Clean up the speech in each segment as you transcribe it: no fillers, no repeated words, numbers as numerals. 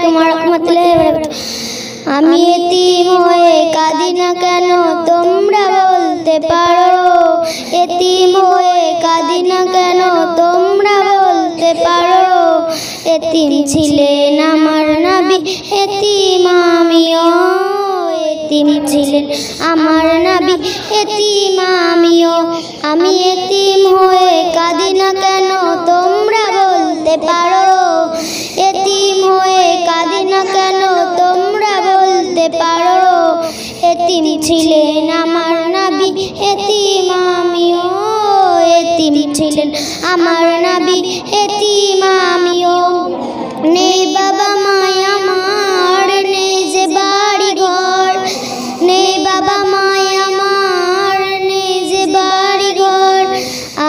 আলাইকুম ওয়া রাহমাতুল্লাহি ওয়া বারাকাতুহু। আমি এতিম হয়ে কাঁদি না কেন তোমরা বলতে পারো, এতিম হয়ে কাঁদি না কেন তোমরা বলতে পারো। এতিম ছিলেন আমার নবী, এতিম আমিও, এতিম ছিলেন আমার নবী, এতিম আমিও। আমি এতিম হয়ে কাঁদি না কেন তোমরা বলতে পারো, এতিম হয়ে কাঁদি না কেন তোমরা বলতে পারো। এতিম ছিলেন আমার নবী, এতিম আমিও, এতিম ছিলেন আমার নবী, এতিম আমিও। নেই বাবা মায় আমার, নেই যে বাড়ি ঘর, নেই বাবা মায় আমার, নেই যে বাড়ি ঘর।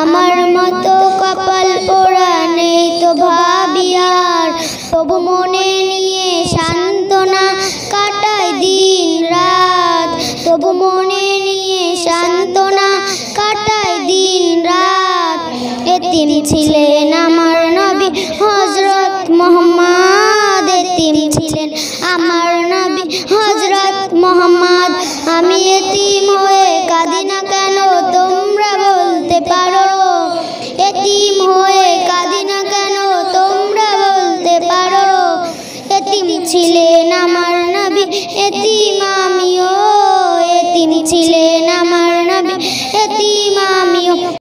আমার মতো কপাল পোড়া নেই তো ভাবি আর, তবু মনে নিয়ে সান্ত্বনা কাটাই দিন রাত, তবু মনে নিয়ে সান্ত্বনা কাটাই দিন রাত। এতিম ছিলেন আমার নবী হযরত মুহাম্মদ, এতিম ছিলেন আমার নবী হযরত মুহাম্মদ। আমি এতিম হয়ে কাঁদি না কেন তোমরা বলতে পারো, এতিম হয়ে কাঁদি না কেন তোমরা বলতে পারো। এতিম ছিলেন আমার নবী, এতিম